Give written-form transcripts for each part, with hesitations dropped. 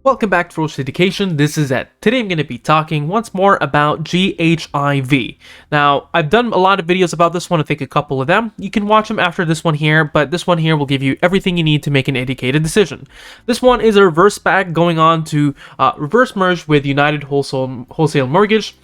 Welcome back to Ferocious Education. This is Ed. Today I'm going to be talking once more about GHIV. Now, I've done a lot of videos about this one, I think a couple of them. You can watch them after this one here, but this one here will give you everything you need to make an educated decision. This one is a reverse SPAC going on to reverse merge with United Wholesale Mortgage.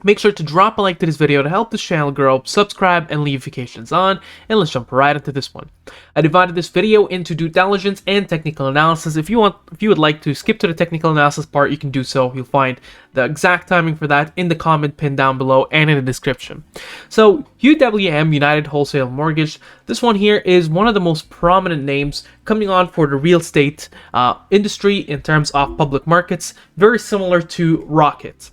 Make sure to drop a like to this video to help this channel grow, subscribe, and leave notifications on, and let's jump right into this one. I divided this video into due diligence and technical analysis. If you would like to skip to the technical analysis part, you can do so. You'll find the exact timing for that in the comment pinned down below and in the description. So, UWM, United Wholesale Mortgage, this one here is one of the most prominent names coming on for the real estate industry in terms of public markets, very similar to Rocket.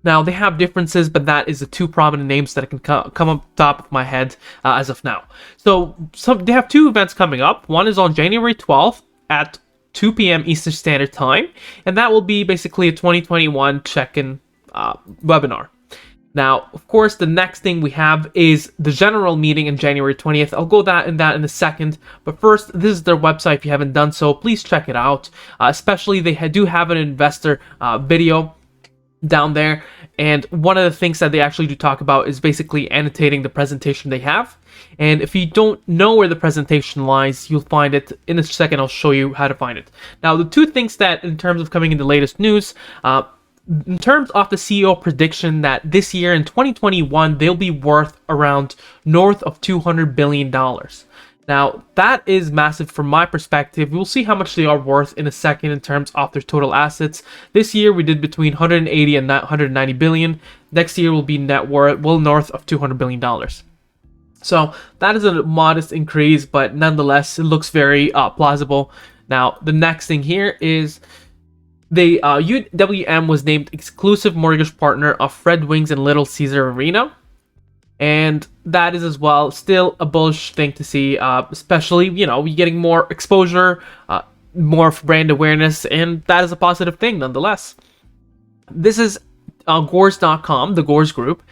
Now, they have differences, but that is the two prominent names that I can come up top of my head as of now. So they have two events coming up. One is on January 12th at 2 p.m. Eastern Standard Time, and that will be basically a 2021 check-in webinar. Now, of course, the next thing we have is the general meeting on January 20th. I'll go in a second, but first, this is their website. If you haven't done so, please check it out. Especially, they do have an investor video down there, and one of the things that they actually do talk about is basically annotating the presentation they have. And if you don't know where the presentation lies, you'll find it in a second. I'll show you how to find it. Now, the two things that in terms of coming in the latest news, in terms of the CEO prediction that this year in 2021 they'll be worth around north of $200 billion. Now, that is massive from my perspective. We'll see how much they are worth in a second in terms of their total assets. This year, we did between 180 and 190 billion. Next year will be net worth well north of $200 billion. So that is a modest increase, but nonetheless, it looks very plausible. Now, the next thing here is the UWM was named exclusive mortgage partner of Fred Wings and Little Caesar Arena. And that is as well still a bullish thing to see, especially, you're getting more exposure, more brand awareness, and that is a positive thing nonetheless. This is Gores.com, the Gores Group.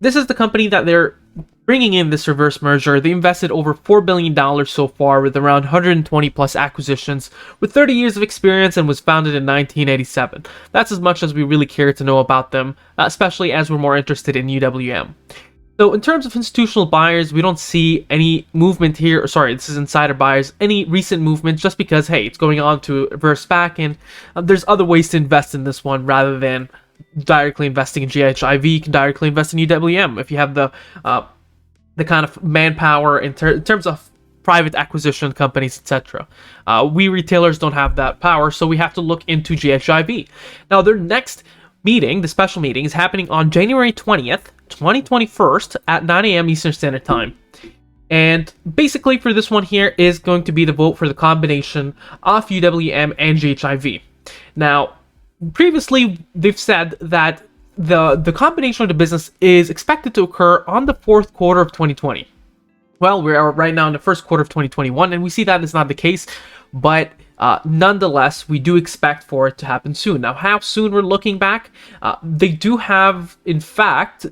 This is the company that they're bringing in this reverse merger. They invested over $4 billion so far with around 120 plus acquisitions with 30 years of experience and was founded in 1987. That's as much as we really care to know about them, especially as we're more interested in UWM. So in terms of institutional buyers, we don't see any movement here. Sorry, this is insider buyers. Any recent movement just because, hey, it's going on to reverse SPAC, and there's other ways to invest in this one rather than directly investing in GHIV. You can directly invest in UWM if you have the kind of manpower in terms of private acquisition companies, etc. We retailers don't have that power, so we have to look into GHIV. Now, their next meeting, the special meeting, is happening on January 20th, 2021 at 9 a.m. Eastern Standard Time. And basically for this one here is going to be the vote for the combination of UWM and GHIV. Now, previously they've said that the combination of the business is expected to occur on the fourth quarter of 2020. Well, we are right now in the first quarter of 2021, and we see that is not the case, but nonetheless, we do expect for it to happen soon. Now, how soon we're looking back? They do have, in fact,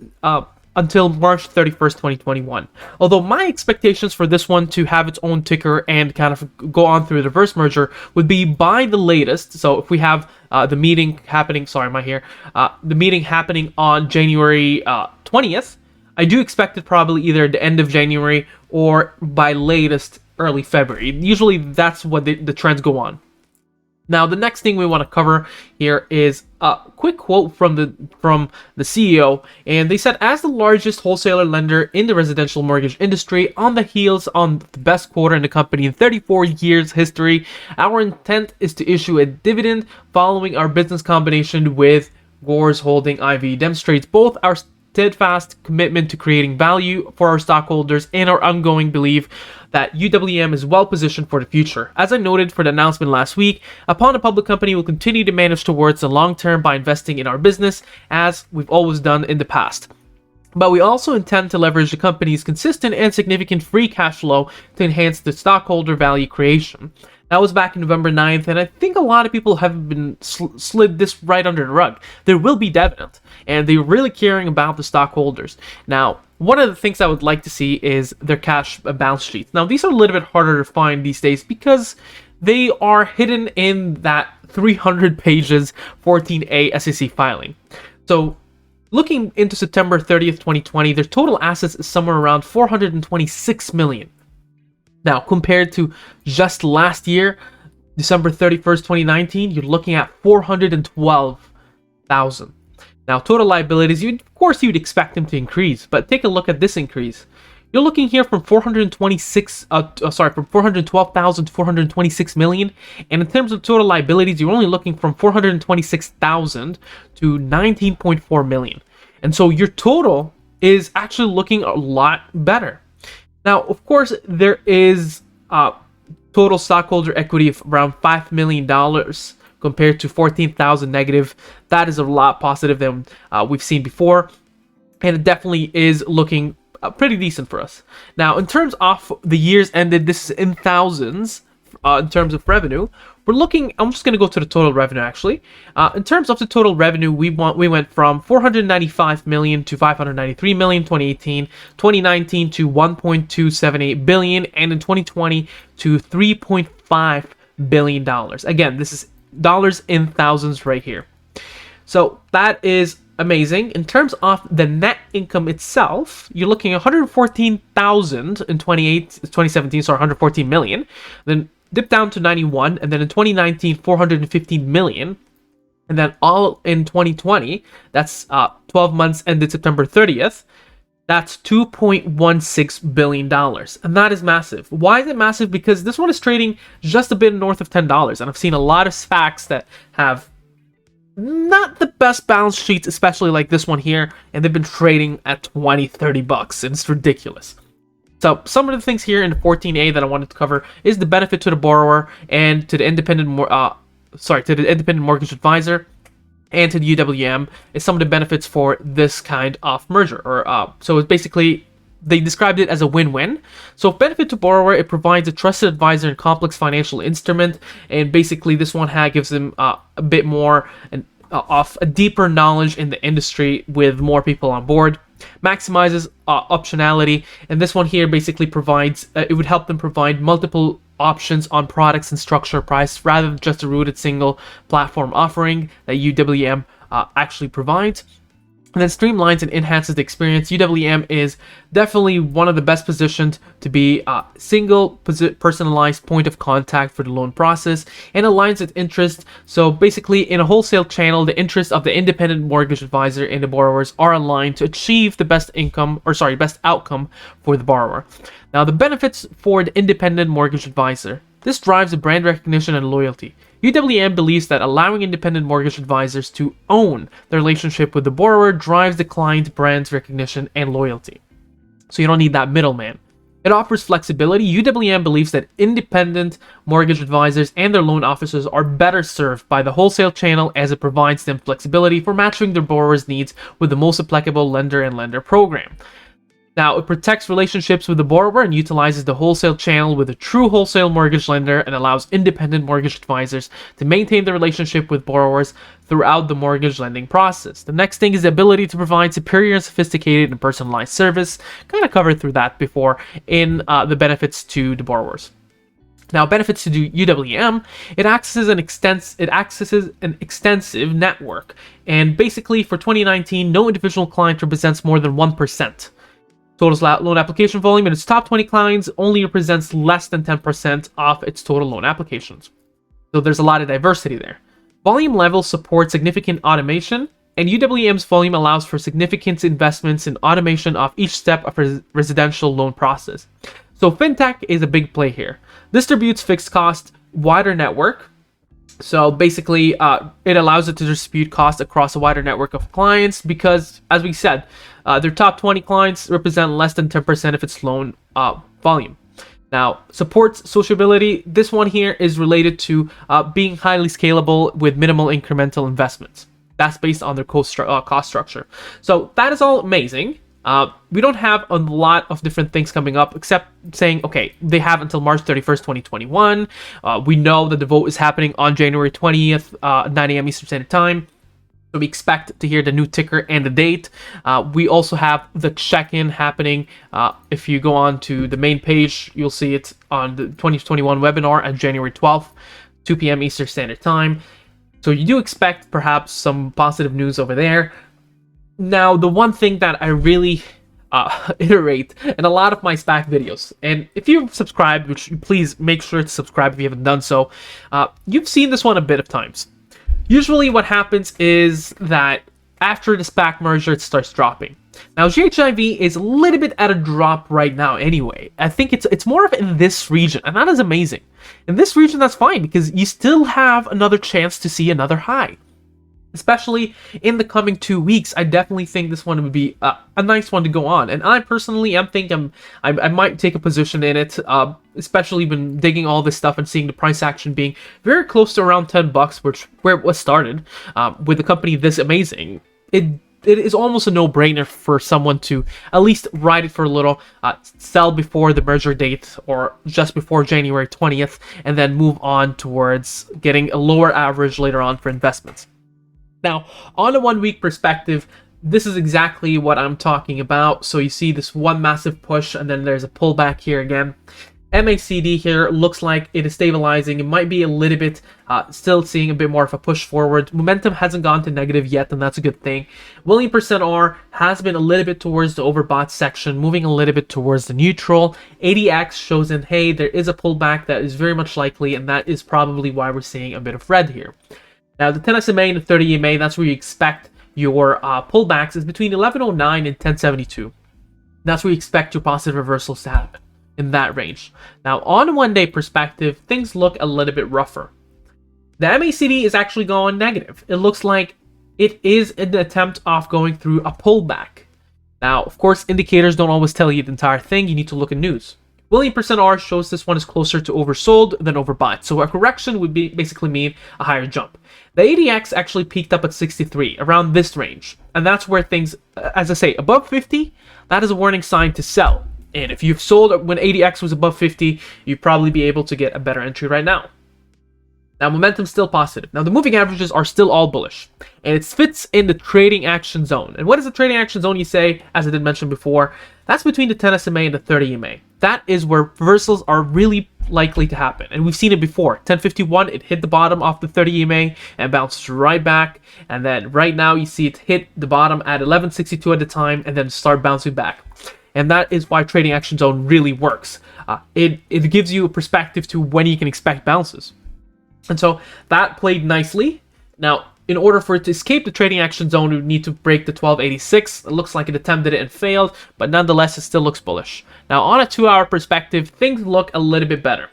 until March 31st, 2021. Although my expectations for this one to have its own ticker and kind of go on through the reverse merger would be by the latest. So if we have the meeting happening, the meeting happening on January 20th, I do expect it probably either at the end of January or by latest early February. Usually that's what the trends go on. Now, the next thing we want to cover here is a quick quote from the CEO, and they said, as the largest wholesaler lender in the residential mortgage industry, on the heels on the best quarter in the company in 34 years history, our intent is to issue a dividend following our business combination with Gores Holdings IV. Demonstrates both our steadfast commitment to creating value for our stockholders and our ongoing belief that UWM is well positioned for the future. As I noted for the announcement last week, upon a public company will continue to manage towards the long term by investing in our business as we've always done in the past. But we also intend to leverage the company's consistent and significant free cash flow to enhance the stockholder value creation. That was back in November 9th, and I think a lot of people have been slid this right under the rug. There will be dividend, and they're really caring about the stockholders. Now, one of the things I would like to see is their cash balance sheets. Now, these are a little bit harder to find these days because they are hidden in that 300 pages 14A SEC filing. So looking into September 30th, 2020, their total assets is somewhere around 426 million. Now, compared to just last year, December 31st, 2019, you're looking at 412,000. Now, total liabilities, of course you'd expect them to increase, but take a look at this increase. You're looking here from 412,000 to 426 million, and in terms of total liabilities, you're only looking from 426,000 to 19.4 million. And so your total is actually looking a lot better. Now, of course, there is total stockholder equity of around $5 million compared to 14,000 negative. That is a lot positive than we've seen before, and it definitely is looking pretty decent for us. Now, in terms of the years ended, this is in thousands in terms of revenue. We're looking, I'm just going to go to the total revenue actually. In terms of the total revenue, we went from 495 million to 593 million 2018, 2019 to 1.278 billion, and in 2020 to 3.5 billion dollars. Again, this is dollars in thousands right here. So that is amazing. In terms of the net income itself, you're looking at 114,000 in 2017, so 114 million. Then dip down to 91, and then in 2019, 415 million. And then all in 2020, that's 12 months ended September 30th, that's $2.16 billion. And that is massive. Why is it massive? Because this one is trading just a bit north of $10. And I've seen a lot of SPACs that have not the best balance sheets, especially like this one here, and they've been trading at 20, 30 bucks, and it's ridiculous. So some of the things here in the 14A that I wanted to cover is the benefit to the borrower and to the independent mortgage advisor and to the UWM is some of the benefits for this kind of merger. So it's basically, they described it as a win-win. So benefit to borrower, it provides a trusted advisor in complex financial instrument, and basically this one gives them a bit more of a deeper knowledge in the industry with more people on board. Maximizes optionality, and this one here basically provides it would help them provide multiple options on products and structure price rather than just a rooted single platform offering that UWM actually provides. And then streamlines and enhances the experience. UWM is definitely one of the best positioned to be a single personalized point of contact for the loan process and aligns its interest. So basically, in a wholesale channel, the interests of the independent mortgage advisor and the borrowers are aligned to achieve the best outcome for the borrower. Now, the benefits for the independent mortgage advisor. This drives a brand recognition and loyalty. UWM believes that allowing independent mortgage advisors to own the relationship with the borrower drives the client's brand recognition and loyalty. So you don't need that middleman. It offers flexibility. UWM believes that independent mortgage advisors and their loan officers are better served by the wholesale channel as it provides them flexibility for matching their borrower's needs with the most applicable lender and lender program. Now, it protects relationships with the borrower and utilizes the wholesale channel with a true wholesale mortgage lender and allows independent mortgage advisors to maintain the relationship with borrowers throughout the mortgage lending process. The next thing is the ability to provide superior and sophisticated and personalized service. Kind of covered through that before in the benefits to the borrowers. Now, benefits to UWM, it accesses an extensive network. And basically, for 2019, no individual client represents more than 1%. Total loan application volume in its top 20 clients only represents less than 10% of its total loan applications. So there's a lot of diversity there. Volume level supports significant automation, and UWM's volume allows for significant investments in automation of each step of a residential loan process. So fintech is a big play here. Distributes fixed cost, wider network. So basically, it allows it to distribute costs across a wider network of clients because, as we said, their top 20 clients represent less than 10% of its loan volume. Now, supports sociability. This one here is related to being highly scalable with minimal incremental investments. That's based on their cost structure. So that is all amazing. We don't have a lot of different things coming up except saying, okay, they have until March 31st, 2021. We know that the vote is happening on January 20th, 9 a.m. Eastern Standard Time. So we expect to hear the new ticker and the date. We also have the check-in happening. If you go on to the main page, you'll see it on the 2021 webinar on January 12th, 2 p.m. Eastern Standard Time. So you do expect perhaps some positive news over there. Now, the one thing that I really iterate in a lot of my SPAC videos, and if you've subscribed, which please make sure to subscribe if you haven't done so, you've seen this one a bit of times. Usually what happens is that after the SPAC merger, it starts dropping. Now, GHIV is a little bit at a drop right now anyway. I think it's more of in this region, and that is amazing. In this region, that's fine, because you still have another chance to see another high. Especially in the coming 2 weeks, I definitely think this one would be a nice one to go on. And I personally am thinking I might take a position in it, especially when digging all this stuff and seeing the price action being very close to around $10, where it was started, with a company this amazing. It is almost a no-brainer for someone to at least ride it for a little, sell before the merger date or just before January 20th, and then move on towards getting a lower average later on for investments. Now, on a 1 week perspective, this is exactly what I'm talking about. So you see this one massive push, and then there's a pullback here again. MACD here looks like it is stabilizing. It might be a little bit, still seeing a bit more of a push forward. Momentum hasn't gone to negative yet, and that's a good thing. Willing percent R has been a little bit towards the overbought section, moving a little bit towards the neutral. ADX shows in, hey, there is a pullback that is very much likely, and that is probably why we're seeing a bit of red here. Now, the 10 SMA and the 30 EMA, that's where you expect your pullbacks, is between 1109 and 1072. That's where you expect your positive reversals to happen, in that range. Now, on a 1 day perspective, things look a little bit rougher. The MACD is actually going negative. It looks like it is an attempt of going through a pullback. Now, of course, indicators don't always tell you the entire thing. You need to look at news. Willing percent R shows this one is closer to oversold than overbought. So a correction would basically mean a higher jump. The ADX actually peaked up at 63, around this range. And that's where things, as I say, above 50, that is a warning sign to sell. And if you've sold when ADX was above 50, you'd probably be able to get a better entry right now. Now, momentum's still positive. Now, the moving averages are still all bullish. And it fits in the trading action zone. And what is the trading action zone, you say, as I did mention before? That's between the 10 SMA and the 30 EMA. That is where reversals are really likely to happen. And we've seen it before. 1051, it hit the bottom off the 30 EMA and bounced right back. And then right now, you see it hit the bottom at 1162 at the time and then start bouncing back. And that is why trading action zone really works. It gives you a perspective to when you can expect bounces. And so that played nicely. Now, in order for it to escape the trading action zone, we would need to break the 1286. It looks like it attempted it and failed, but nonetheless, it still looks bullish. Now, on a 2 hour perspective, things look a little bit better.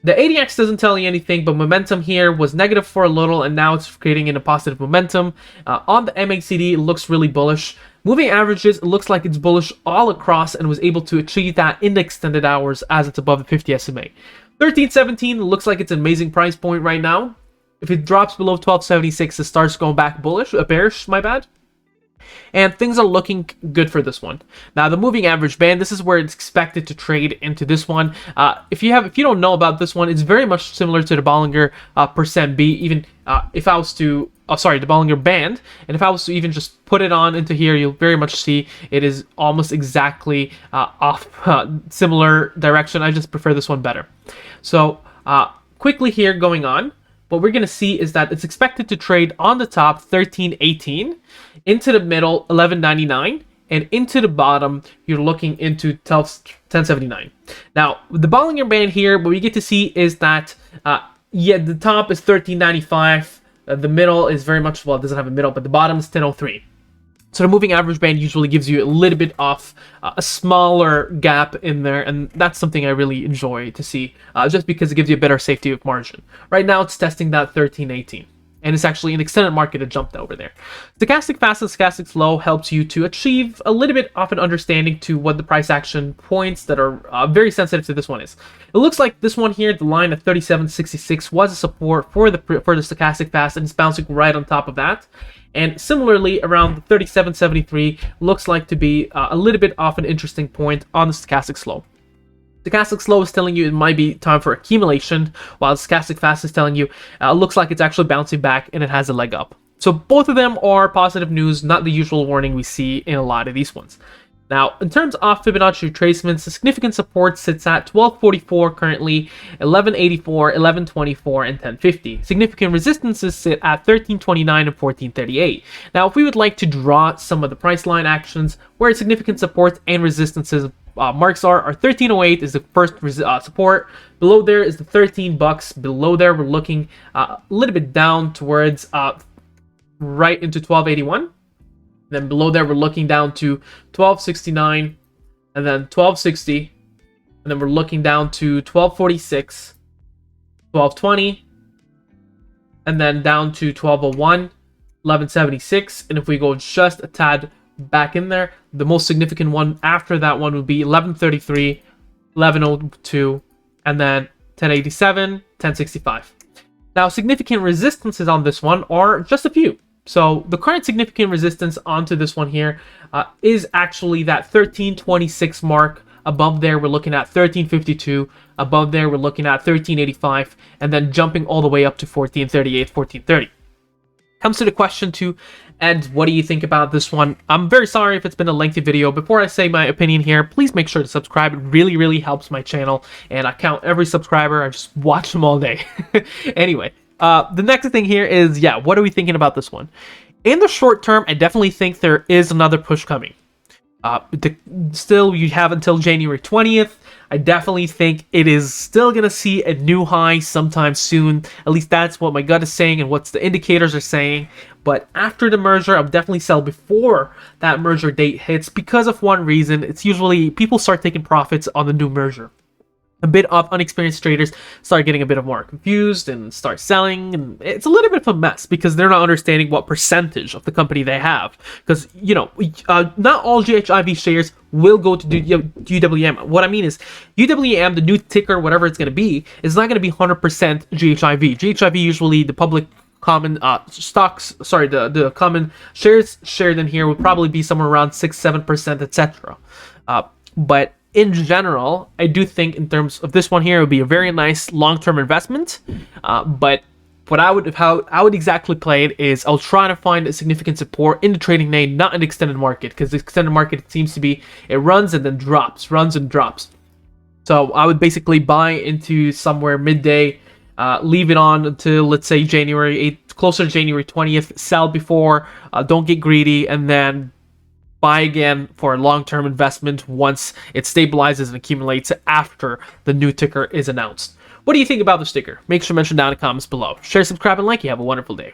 The ADX doesn't tell you anything, but momentum here was negative for a little, and now it's creating in a positive momentum. On the MACD, it looks really bullish. Moving averages, it looks like it's bullish all across and was able to achieve that in the extended hours as it's above the 50 SMA. 1317 looks like it's an amazing price point right now. If it drops below 1276, it starts going back bearish, my bad. And things are looking good for this one. Now, the moving average band, this is where it's expected to trade into this one. If you don't know about this one, it's very much similar to the Bollinger percent B. Even if I was to, the Bollinger band, and if I was to even just put it on into here, you'll very much see it is almost exactly off similar direction. I just prefer this one better. So quickly here going on. What we're going to see is that it's expected to trade on the top 1318, into the middle 1199, and into the bottom you're looking into 1079. Now, the Bollinger Band here, what we get to see is that the top is 1395, the middle is very much, well, it doesn't have a middle, but the bottom is 1003. So the moving average band usually gives you a little bit of a smaller gap in there, and that's something I really enjoy to see, just because it gives you a better safety of margin. Right now, it's testing that 1318, and it's actually an extended market that jumped over there. Stochastic fast and stochastic slow helps you to achieve a little bit of an understanding to what the price action points that are very sensitive to this one is. It looks like this one here, the line at 3766, was a support for the stochastic fast, and it's bouncing right on top of that. And similarly, around the 3773 looks like to be a little bit of an interesting point on the stochastic slow. Stochastic slow is telling you it might be time for accumulation, while stochastic fast is telling you looks like it's actually bouncing back and it has a leg up. So both of them are positive news, not the usual warning we see in a lot of these ones. Now, in terms of Fibonacci retracements, the significant support sits at 1244 currently, 1184, 1124, and 1050. Significant resistances sit at 1329 and 1438. Now, if we would like to draw some of the price line actions where significant supports and resistances marks are 1308 is the first support. Below there is the $13. Below there, we're looking a little bit down towards right into 1281. Then below there, we're looking down to 1269, and then 1260, and then we're looking down to 1246, 1220, and then down to 1201, 1176. And if we go just a tad back in there, the most significant one after that one would be 1133, 1102, and then 1087, 1065. Now, significant resistances on this one are just a few. So the current significant resistance onto this one here is actually that 1326 mark. Above there, we're looking at 1352. Above there, we're looking at 1385, and then jumping all the way up to 1438, 1430. Comes to the question to Ed, what do you think about this one? I'm very sorry if it's been a lengthy video. Before I say my opinion here, please make sure to subscribe. It really, really helps my channel, and I count every subscriber. I just watch them all day. Anyway. The next thing here is, what are we thinking about this one? In the short term, I definitely think there is another push coming. Still, you have until January 20th. I definitely think it is still going to see a new high sometime soon. At least that's what my gut is saying and what the indicators are saying. But after the merger, I'll definitely sell before that merger date hits because of one reason. It's usually people start taking profits on the new merger. A bit of unexperienced traders start getting a bit of more confused and start selling, and it's a little bit of a mess because they're not understanding what percentage of the company they have. Because not all GHIV shares will go to UWM. What I mean is UWM, the new ticker, whatever it's going to be, is not going to be 100% GHIV. GHIV usually the public common stocks, sorry, the common shares shared in here would probably be somewhere around 6-7%, etc. But in general, I do think in terms of this one here, it would be a very nice long-term investment. But how I would exactly play it is I'll try to find a significant support in the trading name, not in the extended market, because the extended market, it seems to be, it runs and then drops, runs and drops. So I would basically buy into somewhere midday, leave it on until, let's say, January 8th, closer to January 20th, sell before, don't get greedy, and then buy again for a long-term investment once it stabilizes and accumulates after the new ticker is announced. What do you think about this ticker? Make sure to mention down in the comments below. Share, subscribe, and like. You have a wonderful day.